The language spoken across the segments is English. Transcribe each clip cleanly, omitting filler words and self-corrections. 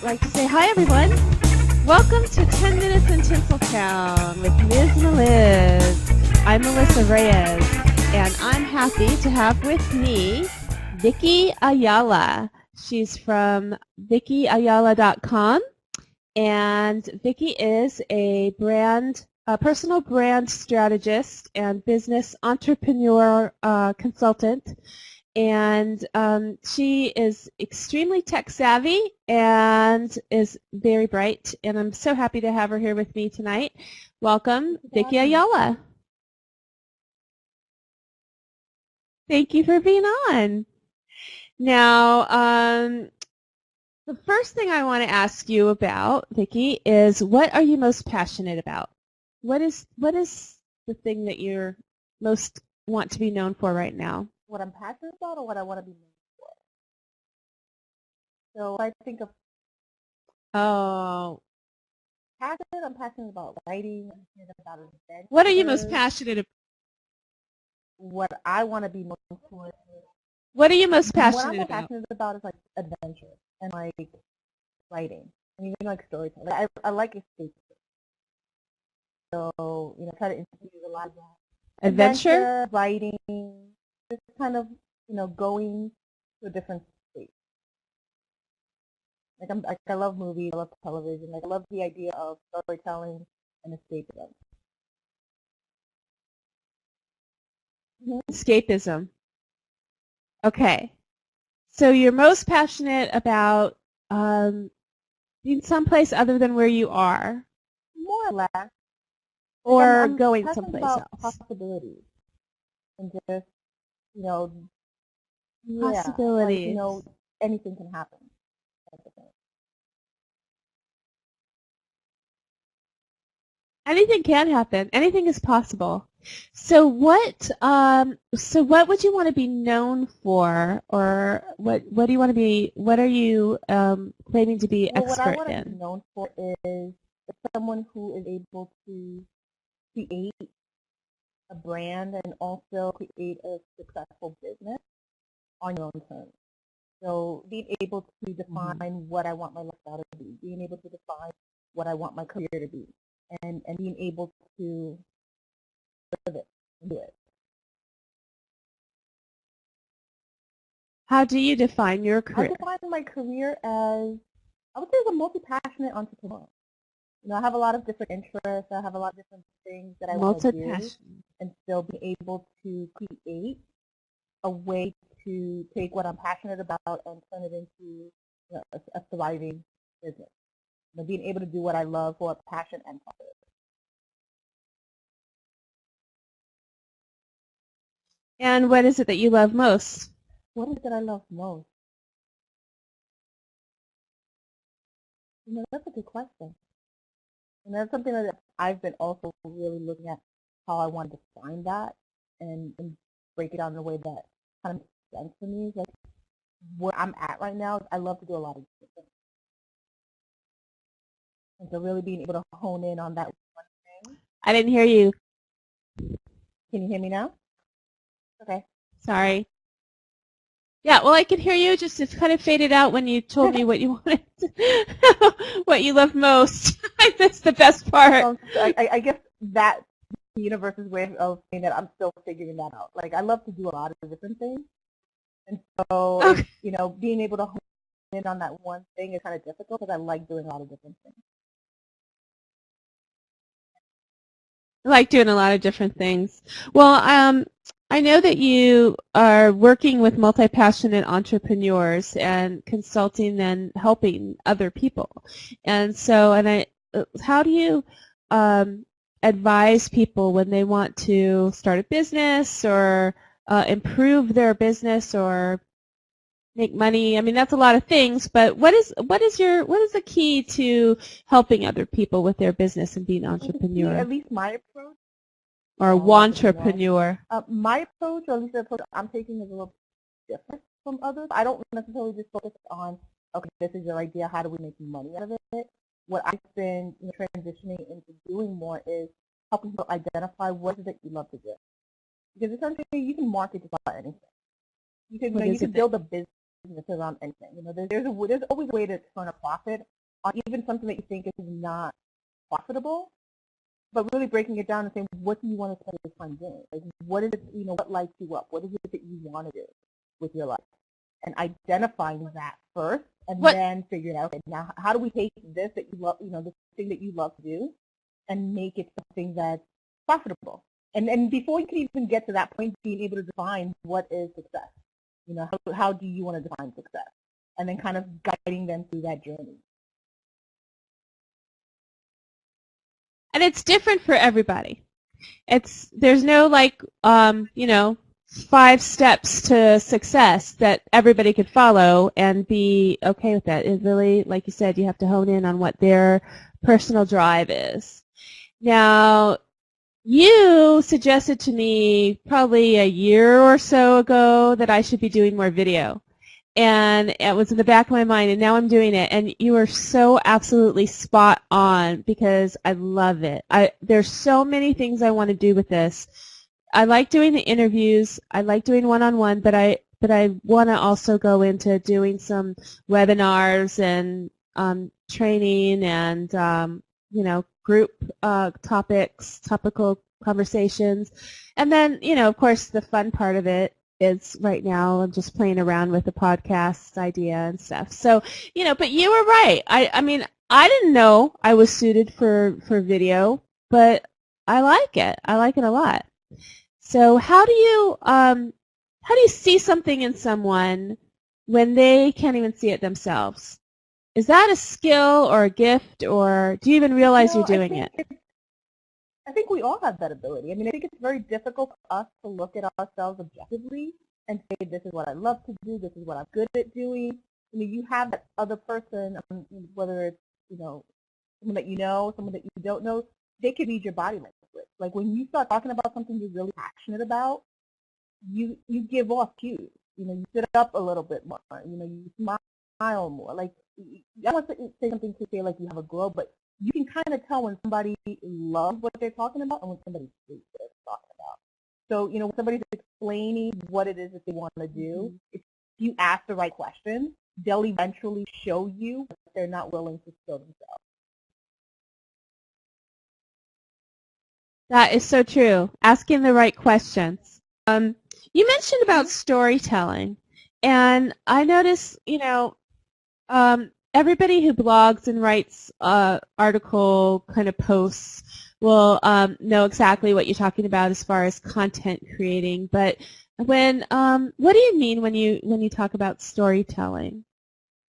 like to say hi, everyone. Welcome to 10 Minutes in Tinseltown with Ms. Meliz. I'm Melissa Reyes, and I'm happy to have with me Vicky Ayala. She's from VickyAyala.com, and Vicky is a personal brand strategist and business entrepreneur consultant. And she is extremely tech savvy and is very bright. And I'm so happy to have her here with me tonight. Welcome, Vicky Ayala. Thank you for being on. Now, the first thing I want to ask you about, Vicky, is what are you most passionate about? What is the thing that you're most want to be known for right now? What I'm passionate about or what I want to be known for? So I think of passionate, I'm passionate about writing, I'm passionate about adventure. What are you most passionate about? What I want to be known for. What are you most passionate what I'm about? passionate about is like adventure and like writing. And even like storytelling. Like, I like escape. So, try to infuse a lot of that. Adventure, writing, just kind of, going to a different state. Like I love movies, I love television, like I love the idea of storytelling and escapism. Escapism. Okay. So you're most passionate about being someplace other than where you are. More or less. Or I'm going someplace about else. Possibilities. And just, Possibilities. Like, anything can happen. Anything can happen. Anything is possible. So what would you want to be known for, or what do you want to be? What are you claiming to be expert what I want in? to be known for is someone who is able to create a brand and also create a successful business on your own terms. So being able to define what I want my lifestyle to be, being able to define what I want my career to be, and being able to live it and do it. How do you define your career? I define my career as, I would say, as a multi-passionate entrepreneur. I have a lot of different interests. I have a lot of different things that I want to do, and still be able to create a way to take what I'm passionate about and turn it into a thriving business. Being able to do what I love for passion and profit. And what is it that you love most? What is it I love most? That's a good question. And that's something that I've been also really looking at, how I want to define that and break it down in a way that kind of makes sense to me. Like where I'm at right now, I love to do a lot of different things. And so really being able to hone in on that one thing. I didn't hear you. Can you hear me now? Okay. Sorry. Yeah, well, I can hear you. Just it kind of faded out when you told me what you wanted, what you love most. I missed the best part. I guess that's the universe's way of saying that I'm still figuring that out. Like I love to do a lot of different things, and so Okay. Being able to hone in on that one thing is kind of difficult because I like doing a lot of different things. I like doing a lot of different things. Well, I know that you are working with multi-passionate entrepreneurs and consulting and helping other people. And so, how do you advise people when they want to start a business or improve their business or make money? I mean, that's a lot of things, but what is the key to helping other people with their business and being an entrepreneur? At least my approach. Or wantrepreneur. My approach, or at least the approach I'm taking, is a little different from others. I don't necessarily just focus on, okay, this is your idea, how do we make money out of it? What I've been transitioning into doing more is helping people identify what is it that you love to do. Because essentially you can market just about anything. You can build a business around anything. There's always a way to turn a profit on even something that you think is not profitable, but really breaking it down and saying, what do you want to spend your time doing? Like, what is it, what lights you up? What is it that you want to do with your life? And identifying that first, and then figuring out, okay, now how do we take this that you love, this thing that you love to do, and make it something that's profitable? And before you can even get to that point, being able to define what is success. How do you want to define success? And then kind of guiding them through that journey. And it's different for everybody. There's no 5 steps to success that everybody could follow and be okay with that. It really, like you said, you have to hone in on what their personal drive is. Now, you suggested to me probably a year or so ago that I should be doing more video. And it was in the back of my mind, and now I'm doing it. And you are so absolutely spot on because I love it. There's so many things I want to do with this. I like doing the interviews. I like doing one-on-one, but I want to also go into doing some webinars and training and group topics, topical conversations. And then, of course, the fun part of it is right now I'm just playing around with the podcast idea and stuff. So, but you were right. I mean, I didn't know I was suited for video, but I like it. I like it a lot. So how do you see something in someone when they can't even see it themselves? Is that a skill or a gift, or do you even realize you're doing it? I think we all have that ability. I mean, I think it's very difficult for us to look at ourselves objectively and say, this is what I love to do, this is what I'm good at doing. I mean, you have that other person, whether it's, someone that you know, someone that you don't know, they could read your body language. Like when you start talking about something you're really passionate about, you give off cues. You sit up a little bit more. You smile more. Like, I want to say something to say like you have a glow, but you can kind of tell when somebody loves what they're talking about and when somebody hates what they're talking about. So, when somebody's explaining what it is that they want to do, if you ask the right questions, they'll eventually show you what they're not willing to show themselves. That is so true. Asking the right questions. You mentioned about storytelling, and I notice, everybody who blogs and writes article kind of posts will know exactly what you're talking about as far as content creating. But what do you mean when you talk about storytelling?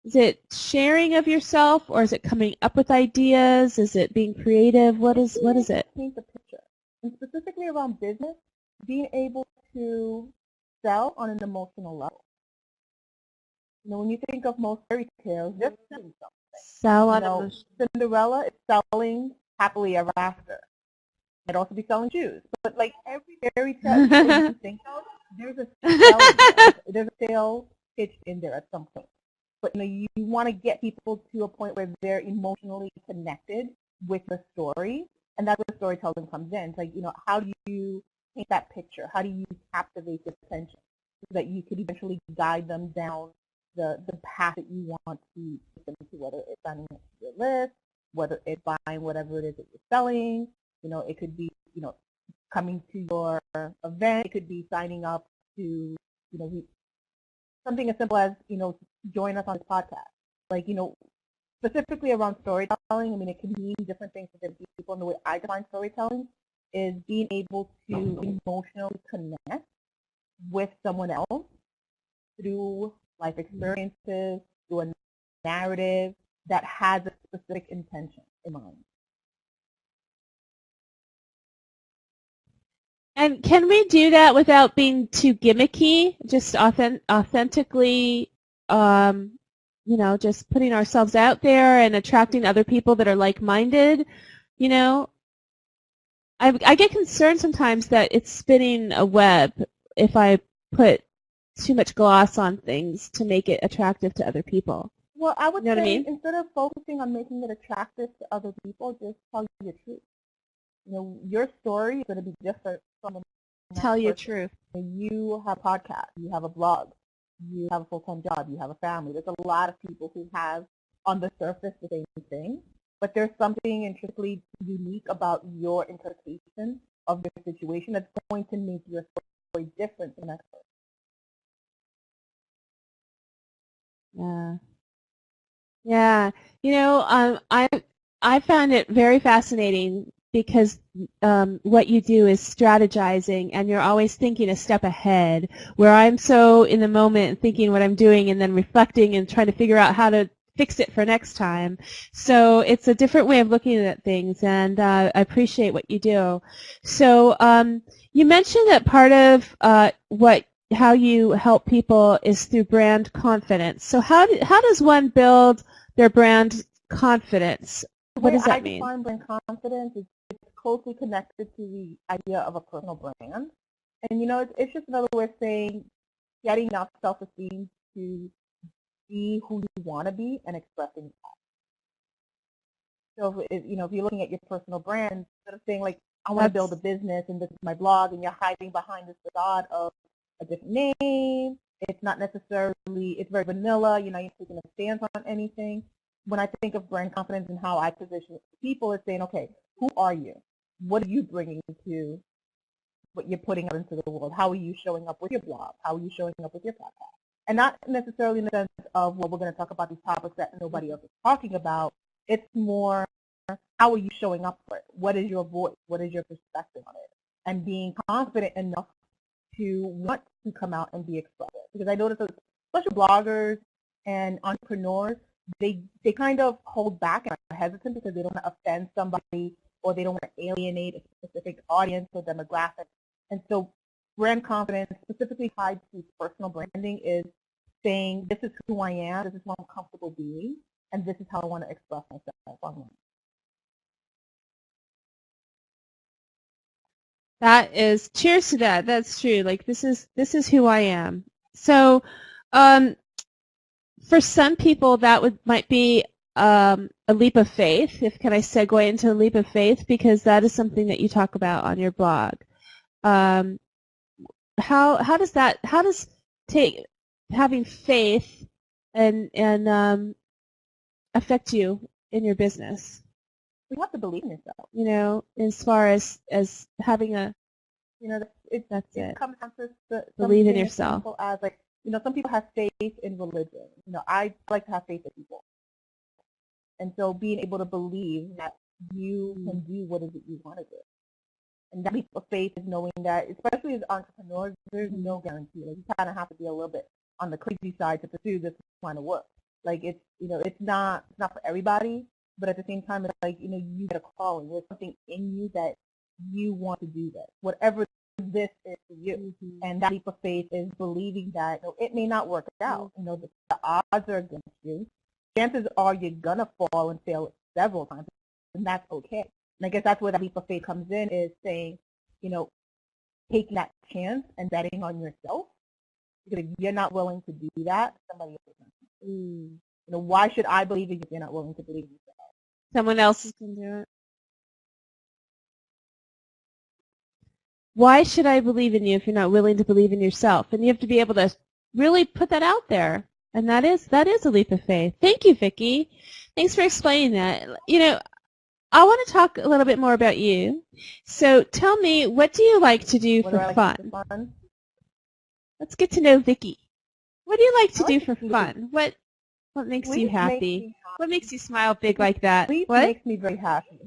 Is it sharing of yourself, or is it coming up with ideas? Is it being creative? What is it? Paint the picture, and specifically around business, being able to sell on an emotional level. When you think of most fairy tales, they're selling something. Sell on Cinderella is selling happily ever after. Might also be selling shoes. But like every fairy tale you think of, there's a sell there's a sales pitch in there at some point. But you want to get people to a point where they're emotionally connected with the story, and that's where storytelling comes in. It's like, how do you paint that picture? How do you captivate their attention so that you could eventually guide them down the path that you want to take them to, whether it's signing up to your list, whether it's buying whatever it is that you're selling. It could be, coming to your event. It could be signing up to, something as simple as, join us on this podcast. Like, specifically around storytelling, I mean, it can mean different things for different people. And the way I define storytelling is being able to emotionally connect with someone else through life experiences, through a narrative that has a specific intention in mind. And can we do that without being too gimmicky? Just authentically, just putting ourselves out there and attracting other people that are like-minded. I get concerned sometimes that it's spinning a web if I put too much gloss on things to make it attractive to other people. Well, I would say instead of focusing on making it attractive to other people, just tell your truth. Your story is going to be different from the next Tell your person. truth. You have a podcast, you have a blog, you have a full-time job, you have a family. There's a lot of people who have on the surface the same thing, but there's something intrinsically unique about your interpretation of your situation that's going to make your story different than that person. Yeah. Yeah. I found it very fascinating because what you do is strategizing, and you're always thinking a step ahead, where I'm so in the moment thinking what I'm doing and then reflecting and trying to figure out how to fix it for next time. So it's a different way of looking at things, and I appreciate what you do. So you mentioned that part of how you help people is through brand confidence. So how does one build their brand confidence? What does that mean? I define brand confidence is it's closely connected to the idea of a personal brand. And, it's just another way of saying getting enough self-esteem to be who you want to be and expressing that. So, if you're looking at your personal brand, instead of saying, like, I want to build a business and this is my blog, and you're hiding behind this facade of a different name, it's not necessarily, it's very vanilla, you're taking a stance on anything. When I think of brand confidence and how I position people, is saying, okay, who are you? What are you bringing to what you're putting out into the world? How are you showing up with your blog? How are you showing up with your podcast? And not necessarily in the sense of, well, we're going to talk about these topics that nobody else is talking about. It's more, how are you showing up for it? What is your voice? What is your perspective on it? And being confident enough to want to come out and be expressive. Because I notice that especially bloggers and entrepreneurs, they kind of hold back and are hesitant because they don't want to offend somebody, or they don't want to alienate a specific audience or demographic. And so brand confidence, specifically tied to personal branding, is saying, this is who I am, this is what I'm comfortable being, and this is how I want to express myself online. That is, cheers to that. That's true. Like, this is who I am. So for some people that might be a leap of faith. Can I segue into a leap of faith, because that is something that you talk about on your blog. How does having faith and affect you in your business? You have to believe in yourself. As far as having a, it comes down to believe in yourself. As like, some people have faith in religion. I like to have faith in people. And so being able to believe that you can do what it is that you want to do. And that leap of faith is knowing that, especially as entrepreneurs, there's no guarantee. Like, you kind of have to be a little bit on the crazy side to pursue this kind of work. Like, it's not for everybody, but at the same time, it's like, you get a calling. There's something in you that you want to do this, whatever this is for you. And that leap of faith is believing that it may not work out. The odds are against you. Chances are you're gonna fall and fail several times, and that's okay. And I guess that's where that leap of faith comes in, is saying, taking that chance and betting on yourself. Because if you're not willing to do that, somebody else can. Why should I believe in you if you're not willing to believe in yourself? Someone else is going to do it. Why should I believe in you if you're not willing to believe in yourself? And you have to be able to really put that out there. And that is a leap of faith. Thank you, Vicky. Thanks for explaining that. I want to talk a little bit more about you. So tell me, what do you like to do for fun? Let's get to know Vicky. What do you like to do for fun? What makes you happy? What makes you smile big like that? Sleep makes me very happy.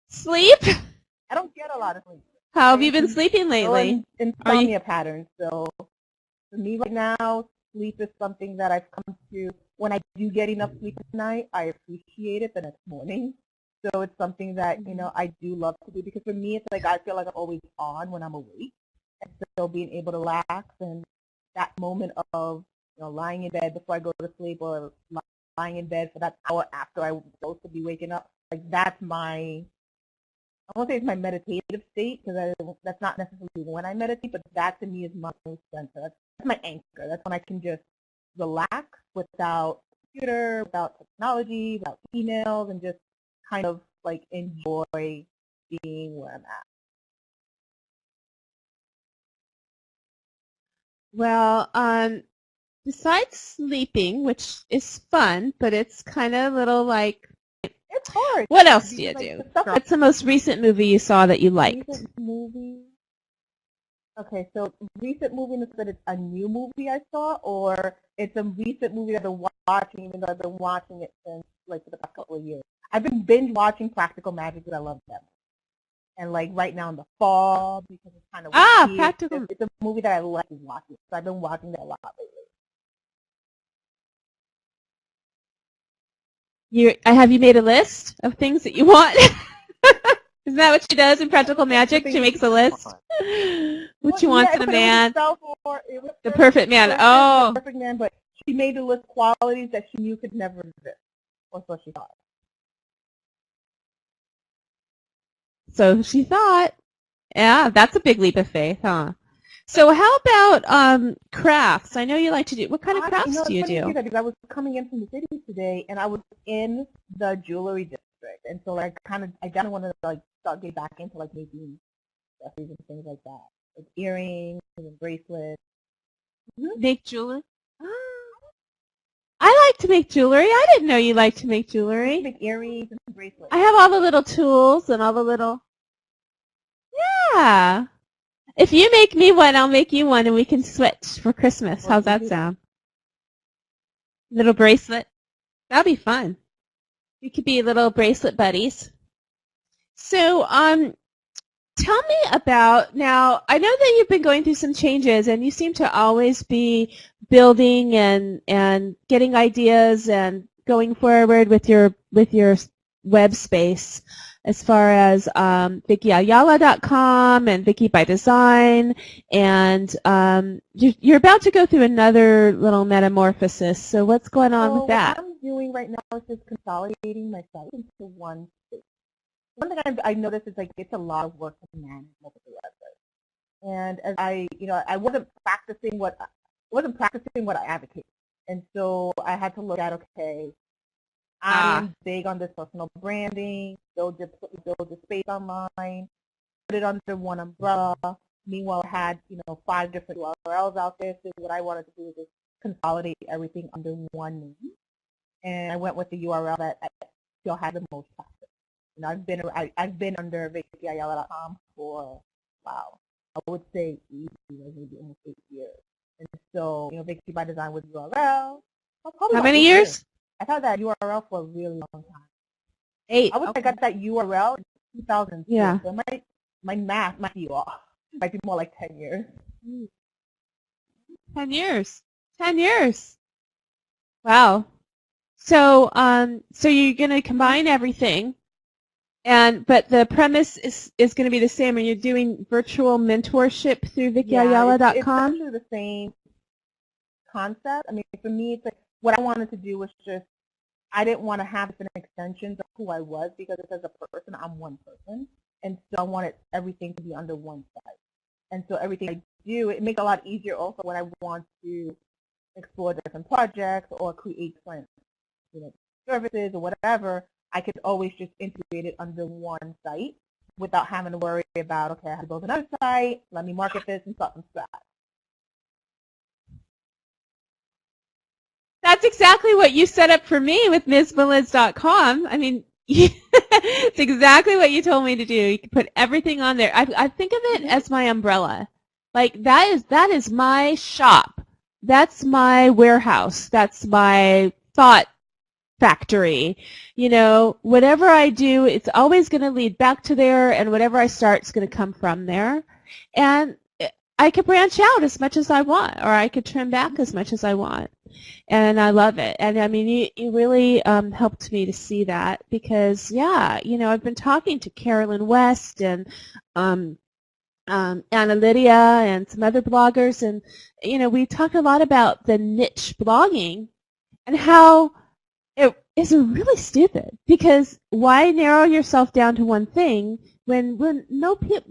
Sleep? I don't get a lot of sleep. How have you been sleeping lately? Insomnia patterns. So for me right now, sleep is something that I've come to. When I do get enough sleep at night, I appreciate it the next morning. So it's something that, I do love to do, because for me, it's like I feel like I'm always on when I'm awake. And so being able to relax, and that moment of, lying in bed before I go to sleep, or lying in bed for that hour after I'm supposed to be waking up, like, that's my, I won't say it's my meditative state, because that's not necessarily when I meditate, but that to me is my center. That's my anchor. That's when I can just relax without computer, without technology, without emails, and just kind of like enjoy being where I'm at. Well, besides sleeping, which is fun, but it's kind of a little like, It's hard. what else do you Like, do? the stuff What's the most recent movie you saw that you liked? recent movie. Okay, so recent movie is that it's a new movie I saw, or it's a recent movie I've been watching, even though I've been watching it since like for the past couple of years. I've been binge watching Practical Magic because I love them, and like right now in the fall because it's kind of witchy, Practical. It's a movie that I like watching, so I've been watching that a lot lately. Have you made a list of things that you want? Isn't that what she does in Practical Magic? She makes a list. What she wants in a man. The perfect man. Oh. The perfect man, but she made a list of qualities that she knew could never exist, or so she thought. So she thought. Yeah, that's a big leap of faith, huh? So how about crafts? I know you like to do. What kind of crafts do you do? Because I was coming in from the city today, and I was in the jewelry district, and so like I definitely wanted to like start getting back into like making accessories and things like that, like earrings and bracelets. Make jewelry. I like to make jewelry. I didn't know you liked to make jewelry. Make earrings and bracelets. I have all the little tools and all the little. Yeah. If you make me one, I'll make you one, and we can switch for Christmas. How's that sound? Little bracelet. That'll be fun. We could be little bracelet buddies. So, tell me about, now, I know that you've been going through some changes, and you seem to always be building and getting ideas and going forward with your web space, as far as VickyAyala.com and Vicky by Design, and you're about to go through another little metamorphosis. So what's going on with that? What I'm doing right now is just consolidating my site into one space. One thing I noticed is like it's a lot of work to manage multiple websites, and as I wasn't practicing what I advocate, and so I had to look at, okay, I'm big on this personal branding, build the space online, put it under one umbrella. Meanwhile, I had 5 different URLs out there. So what I wanted to do was just consolidate everything under one name, and I went with the URL that I feel had the most traffic. I've been under VickyAyala.com for I would say maybe almost 8 years, and so Vicky by Design was URL. How many years? I've had that URL for a really long time. 8. I would say I got that URL in 2002. Yeah. So my math might be off. It might be more like 10 years. 10 years. 10 years. Wow. So you're going to combine everything, but the premise is going to be the same. Are you doing virtual mentorship through VickyAyala.com? It's actually the same concept. I mean, for me, it's like what I wanted to do was just, I didn't want to have different extensions of who I was, because as a person, I'm one person, and so I wanted everything to be under one site. And so everything I do, it makes it a lot easier also when I want to explore different projects or create different services or whatever. I could always just integrate it under one site without having to worry about, okay, I have to build another site, let me market this and start from scratch. That's exactly what you set up for me with MsMeliz.com. I mean, it's exactly what you told me to do. You can put everything on there. I think of it as my umbrella. Like that is my shop. That's my warehouse. That's my thought factory. Whatever I do, it's always going to lead back to there, and whatever I start is going to come from there. And I could branch out as much as I want, or I could trim back as much as I want. And I love it. And I mean, you really helped me to see that, because, I've been talking to Carolyn West and Anna Lydia and some other bloggers, and, we talked a lot about the niche blogging and how it is really stupid, because why narrow yourself down to one thing when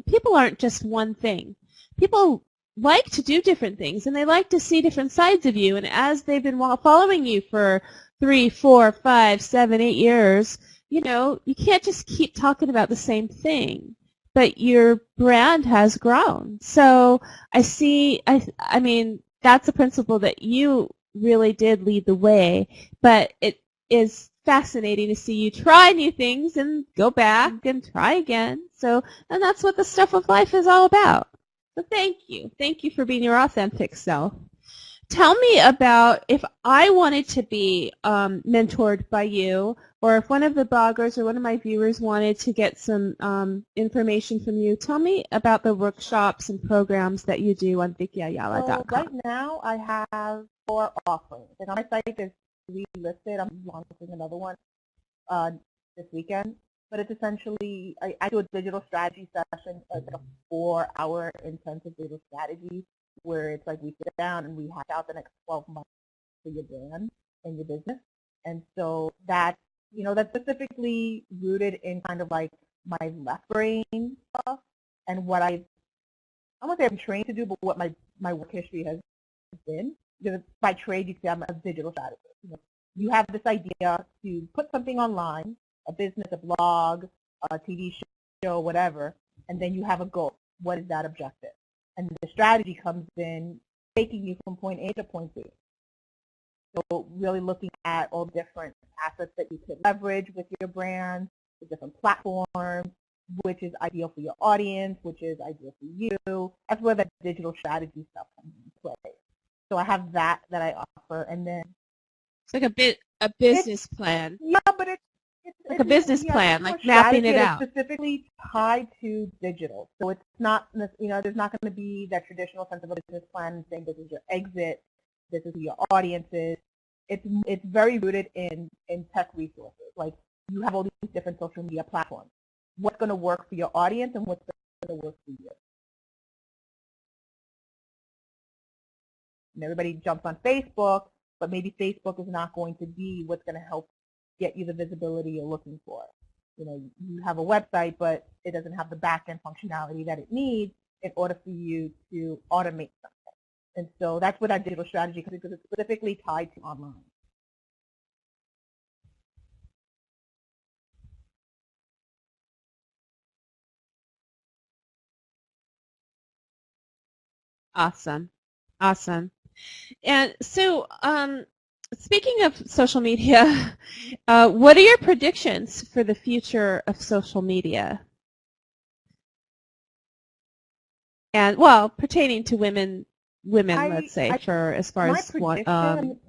people aren't just one thing. People like to do different things, and they like to see different sides of you. And as they've been following you for 3, 4, 5, 7, 8 years, you can't just keep talking about the same thing. But your brand has grown. So I mean, that's a principle that you really did lead the way, but it is fascinating to see you try new things and go back and try again. So, and that's what the stuff of life is all about. So thank you. Thank you for being your authentic self. Tell me about if I wanted to be mentored by you, or if one of the bloggers or one of my viewers wanted to get some information from you. Tell me about the workshops and programs that you do on VickyAyala.com. So right now I have 4 offerings. And on my site there's 3 listed. I'm launching another one this weekend. But it's essentially, I do a digital strategy session, like a 4-hour intensive digital strategy, where it's like we sit down and we hash out the next 12 months for your brand and your business. And so that's specifically rooted in kind of like my left brain stuff and what I won't say I'm trained to do, but what my work history has been. Because by trade, you can say I'm a digital strategist. You have this idea to put something online, a business, a blog, a TV show, whatever, and then you have a goal. What is that objective? And the strategy comes in taking you from point A to point B. So really looking at all different assets that you could leverage with your brand, the different platforms, which is ideal for your audience, which is ideal for you. That's where the digital strategy stuff comes into play. So I have that I offer, and then it's like a business plan. Yeah, but it's like a business plan, like mapping it out. It's specifically tied to digital. So it's not, there's not going to be that traditional sense of a business plan saying this is your exit, this is who your audience is. It's very rooted in tech resources. Like you have all these different social media platforms. What's going to work for your audience and what's going to work for you? And everybody jumps on Facebook, but maybe Facebook is not going to be what's going to help get you the visibility you're looking for. You have a website, but it doesn't have the back-end functionality that it needs in order for you to automate something. And so that's where that digital strategy comes in, because it's specifically tied to online. Awesome. Awesome. And so, speaking of social media, what are your predictions for the future of social media? And, well, pertaining to women, let's say, as far as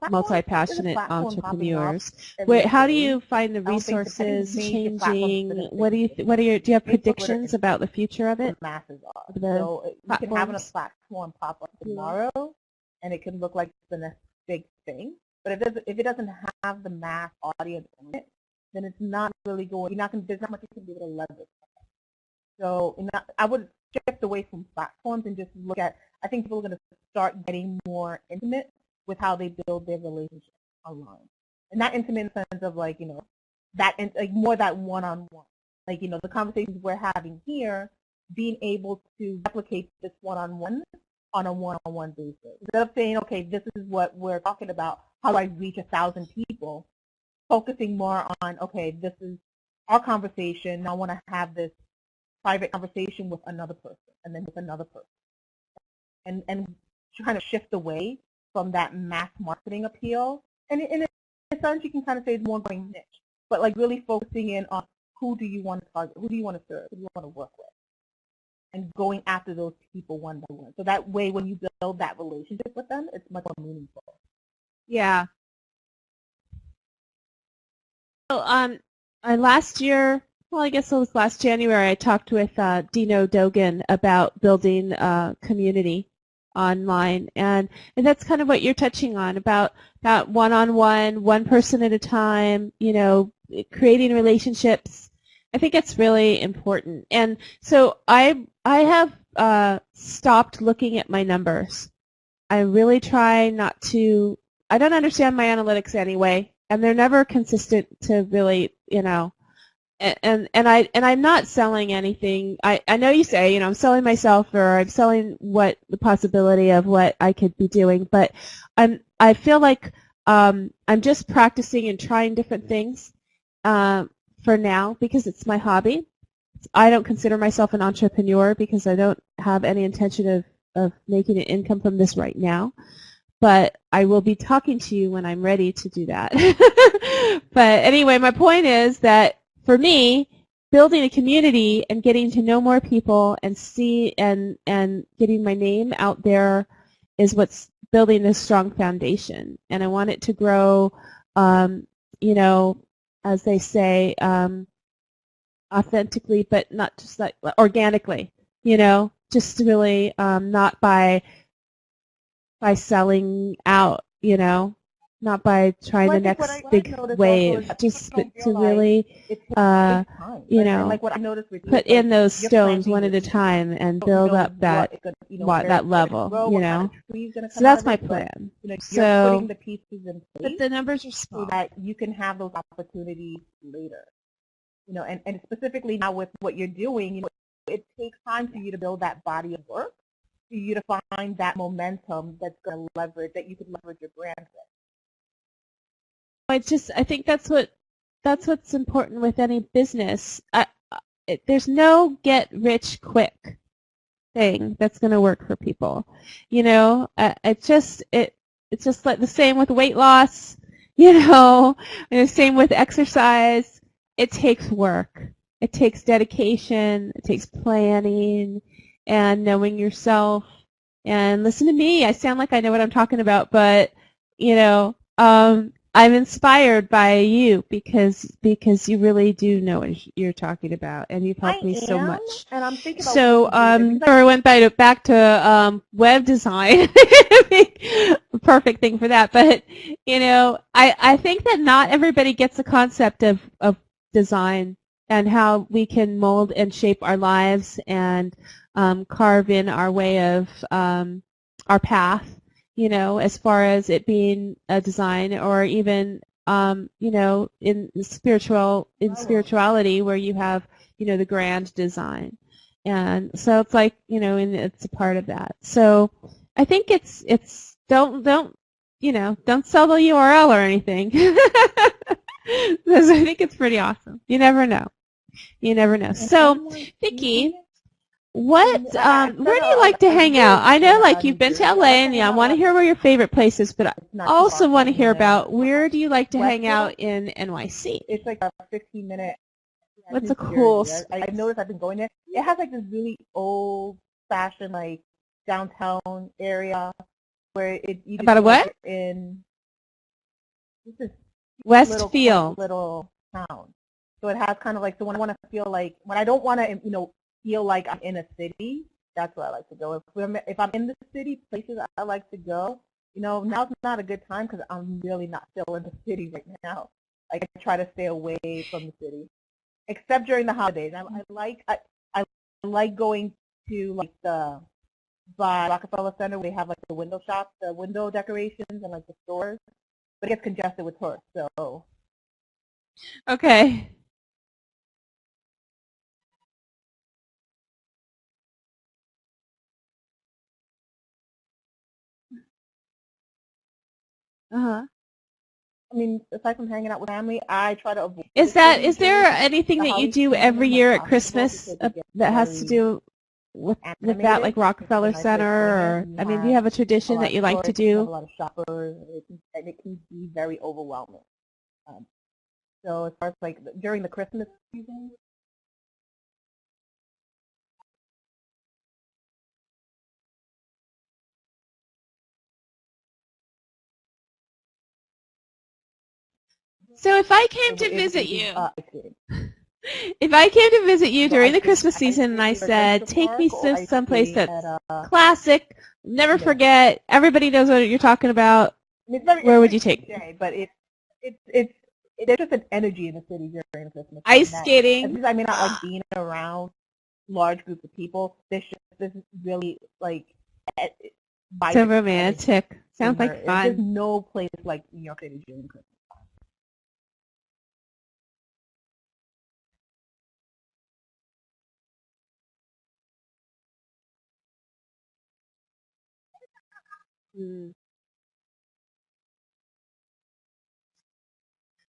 multi-passionate entrepreneurs. How do you find the resources changing? Do you have predictions about the future of it? Masses are. So you can have a platform pop up tomorrow, and it can look like the next big thing. But if it doesn't have the mass audience in it, then it's not really going. There's not much you can do to leverage. So I would shift away from platforms and just look at. I think people are going to start getting more intimate with how they build their relationship online, and not intimate in the sense of more that one-on-one. The conversations we're having here, being able to replicate this one-on-one on a one-on-one basis. Instead of saying, okay, this is what we're talking about, how do I reach 1,000 people, focusing more on, okay, this is our conversation, I want to have this private conversation with another person, and then with another person. And trying to shift away from that mass marketing appeal. And in a sense, you can kind of say it's more going niche, but really focusing in on who do you want to target, who do you want to serve, who do you want to work with, and going after those people one by one. So that way, when you build that relationship with them, it's much more meaningful. Yeah. So, last year, well, I guess it was last January, I talked with Dino Dogan about building a community online, and that's kind of what you're touching on, about one-on-one, one person at a time, creating relationships. I think it's really important. And so I have stopped looking at my numbers. I really try not to. I don't understand my analytics anyway, and they're never consistent to really, And I'm not selling anything. I know you say, I'm selling myself, or I'm selling the possibility of what I could be doing, but I feel like I'm just practicing and trying different things for now, because it's my hobby. I don't consider myself an entrepreneur because I don't have any intention of making an income from this right now. but I will be talking to you when I'm ready to do that. But anyway, my point is that for me, building a community and getting to know more people and getting my name out there is what's building this strong foundation. And I want it to grow, you know, as they say, authentically, but not just like organically, you know, just really not by selling out, you know, not by trying Well, I the think next what big I noticed also is wave, that just people don't to realize really, it takes uh, time. you And know, like what I noticed with you put is like in those you're stones planting one at your a seed. time and You don't build know up what that it's gonna, where that it's gonna level, grow, you what kind know. of tree is gonna So come out that's of my it. But plan. you're putting So, the pieces in but place the numbers are so small. that you can have those opportunities later. And specifically now with what you're doing, it takes time for you to build that body of work, for you to find that momentum that you could leverage your brand with. I think that's what's important with any business. There's no get rich quick thing that's going to work for people. You know, it's just like the same with weight loss, you know, and the same with exercise. It takes work. It takes dedication. It takes planning and knowing yourself. And listen to me. I sound like I know what I'm talking about, but you know, I'm inspired by you because you really do know what you're talking about, and you've helped me so much. And I'm thinking about So, because I went back to web design. Perfect thing for that. But you know, I think that not everybody gets the concept of design and how we can mold and shape our lives and carve in our way of our path, you know, as far as it being a design or even, you know, in spirituality where you have, you know, the grand design. And so it's like, you know, and it's a part of that. So I think it's don't, you know, don't sell the URL or anything. Because I think it's pretty awesome. You never know. You never know. So, Vicky, where do you like to hang out? I know, like, you've been to LA, and yeah, I want to hear where your favorite place is, but I also want to hear about where do you like to hang out in NYC? It's like a 15-minute. What's a cool I've noticed I've been going there. It has like this really old-fashioned like downtown area where you about a feel like what? you're in this is Westfield. little town. So it has kind of like, so when I want to feel like, when I don't want to, feel like I'm in a city, that's where I like to go. If I'm in the city, places I like to go, now's not a good time because I'm really not still in the city right now. Like, I try to stay away from the city, except during the holidays. I like going to like by Rockefeller Center where they have like the window shops, the window decorations, and like the stores. But it gets congested with tourists, so. Okay. I mean, aside from hanging out with family, I try to avoid. Is there anything that you do every year at Christmas that has to do with that, like Rockefeller Center, or I mean, do you have a tradition that you like to do? A lot of shoppers, and it can be very overwhelming. So as far as like during the Christmas season. So if I came to visit you, if I came to visit you during the Christmas season and I said, take me to someplace that's classic, never forget, everybody knows what you're talking about, where would you take me? But there's just an energy in the city during Christmas. Ice skating. Because I may not like being around large groups of people. This is really like so romantic. Sounds like fun. There's no place like New York City during Christmas.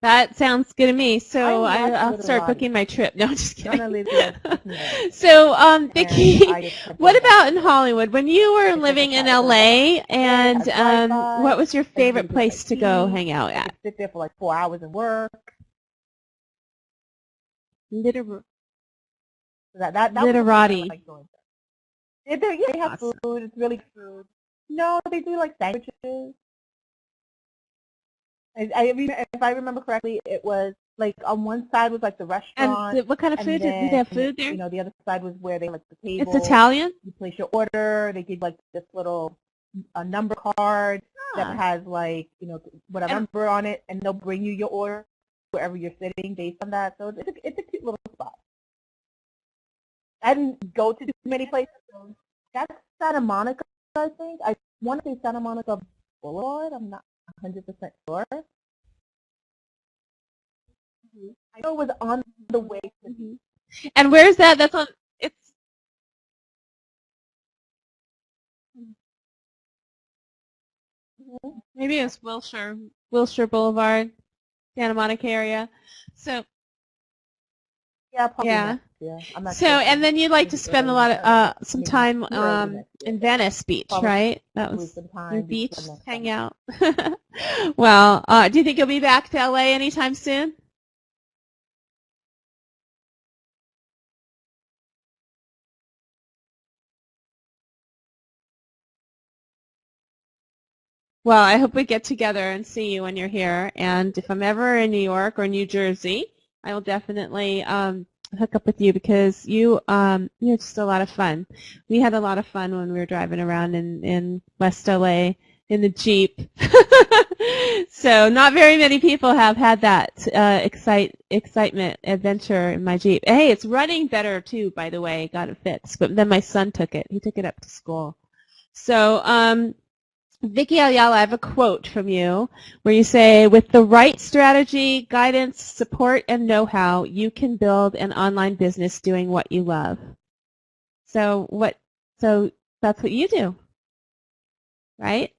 That sounds good to me. So I like I'll start Jewellery. booking my trip. No, I'm just None of kidding. these are Disneyland. So, And Vicky, I just kept what going back about in to it. Hollywood? When you were It's like a living in cat. It's like LA, okay, and I drive by. what was your I favorite usually get place my to go tea. hang out I at? could sit there for like 4 hours and work. Liter- So that was the place I Literati. like going to. They have Awesome. food. It's really good food. No, they do like sandwiches. If I remember correctly, it was like on one side was like the And restaurant, what kind of and food? Do they then have food there? the other side was where they like the It's table. Italian? You place your order. They give like this little a number card that Ah. has like whatever And- number on it, and they'll bring you your order wherever you're sitting based on that. So it's a cute little spot. I didn't go to too many places. So that's Santa Monica, I think. I want to say Santa Monica Boulevard. I'm not 100% sure. I know it was on the way to the beach. And where's that? That's on. It's. Maybe it's Wilshire Boulevard, Santa Monica area. So Yeah, probably yeah. next year. I'm not So sure. and then you'd like to Maybe spend a early lot next- of some maybe time early next year. in Venice Beach, Probably right? That Probably was some your time beach, before next hang summer. out. Well, do you think you'll be back to LA anytime soon? Well, I hope we get together and see you when you're here. And if I'm ever in New York or New Jersey, I will definitely hook up with you because you're just a lot of fun. We had a lot of fun when we were driving around in West LA in the Jeep. So not very many people have had that excitement adventure in my Jeep. Hey, it's running better too, by the way. Got it fixed. But then my son took it. He took it up to school. So Vicky Ayala, I have a quote from you where you say, with the right strategy, guidance, support, and know-how, you can build an online business doing what you love. So that's what you do, right?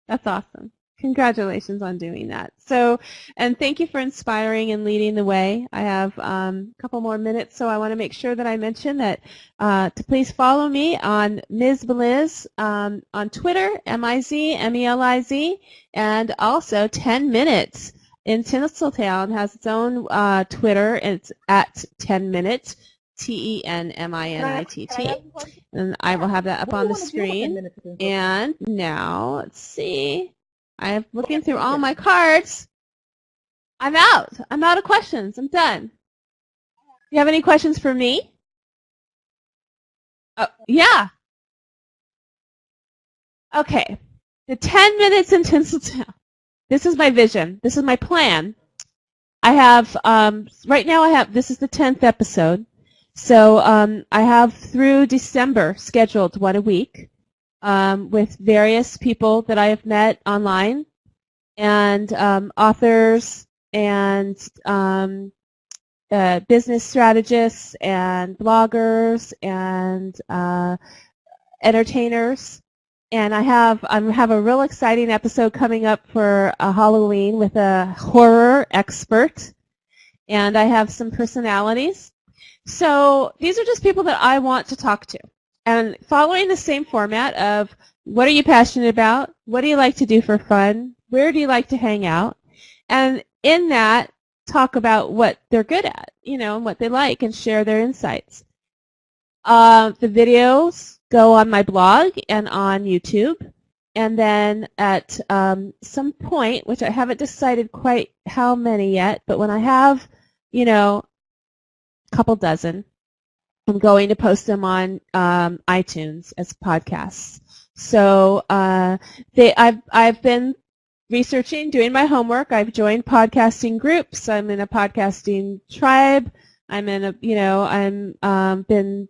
That's awesome. Congratulations on doing that. So, and thank you for inspiring and leading the way. I have a couple more minutes, so I want to make sure that I mention that to please follow me on Ms. Meliz on Twitter, MIZ, and also 10 Minutes in Tinseltown has its own Twitter. It's at 10 Minutes, TENMINITT. And I will have that up on the screen. And now, let's see. I'm looking through all my cards. I'm out. I'm out of questions. I'm done. Do you have any questions for me? Oh, yeah. Okay. The 10 Minutes in Tinseltown. This is my vision. This is my plan. I have, right now this is the 10th episode. So I have through December scheduled one a week with various people that I have met online and authors and business strategists and bloggers and entertainers. And I have a real exciting episode coming up for Halloween with a horror expert. And I have some personalities. So these are just people that I want to talk to. And following the same format of what are you passionate about? What do you like to do for fun? Where do you like to hang out? And in that, talk about what they're good at, and what they like and share their insights. The videos go on my blog and on YouTube. And then at some point, which I haven't decided quite how many yet, but when I have, couple dozen. I'm going to post them on iTunes as podcasts. So I've been researching, doing my homework. I've joined podcasting groups. I'm in a podcasting tribe. I'm in I'm been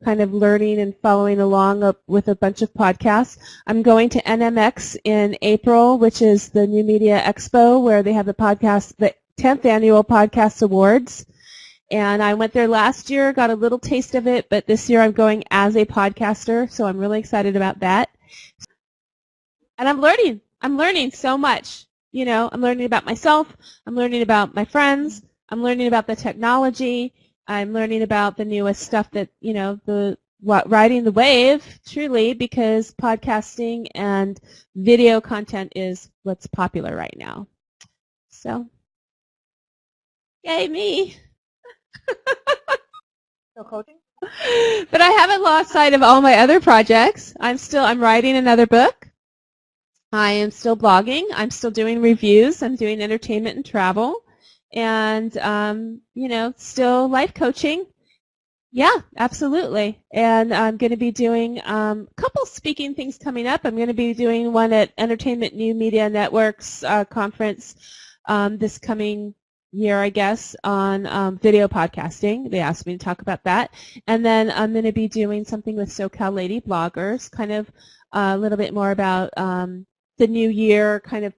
kind of learning and following along with a bunch of podcasts. I'm going to NMX in April, which is the New Media Expo, where they have the 10th annual podcast awards. And I went there last year, got a little taste of it, but this year I'm going as a podcaster, so I'm really excited about that. And I'm learning so much. I'm learning about myself. I'm learning about my friends. I'm learning about the technology. I'm learning about the newest stuff that, riding the wave, truly, because podcasting and video content is what's popular right now. So, yay me. So coaching? But I haven't lost sight of all my other projects. I'm writing another book. I am still blogging. I'm still doing reviews. I'm doing entertainment and travel. And, still life coaching. Yeah, absolutely. And I'm going to be doing a couple speaking things coming up. I'm going to be doing one at Entertainment New Media Network's conference this coming year, I guess, on video podcasting. They asked me to talk about that. And then I'm going to be doing something with SoCal Lady Bloggers, kind of a little bit more about the new year, kind of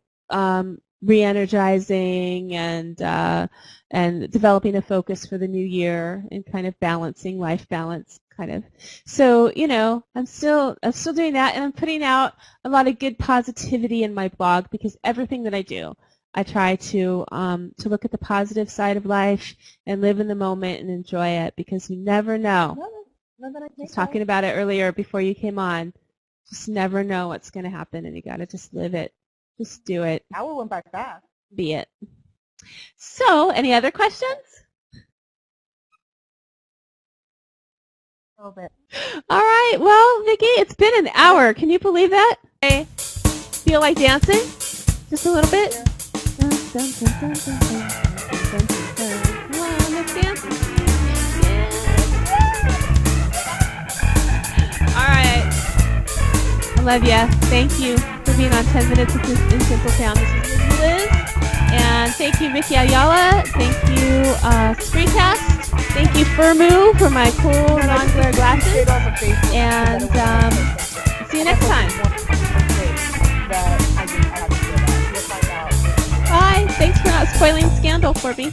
re-energizing and developing a focus for the new year and kind of balancing life balance, kind of. So, I'm still doing that, and I'm putting out a lot of good positivity in my blog, because everything that I do, I try to look at the positive side of life and live in the moment and enjoy it, because you never know. I was talking about it earlier before you came on. Just never know what's going to happen, and you got to just live it. Just do it. Hour went by fast. Be it. So, any other questions? A little bit. All right. Well, Vicky, it's been an hour. Can you believe that? I feel like dancing? Just a little bit? Yeah. Come on, let's dance. All right. I love you. Thank you for being on 10 Minutes in Tinseltown. This is Liz. And thank you, Vicky Ayala. Thank you, Screencast. Thank you, Firmu, for my cool non-glare glasses. And see you next time. Bye. Thanks for not spoiling Scandal for me.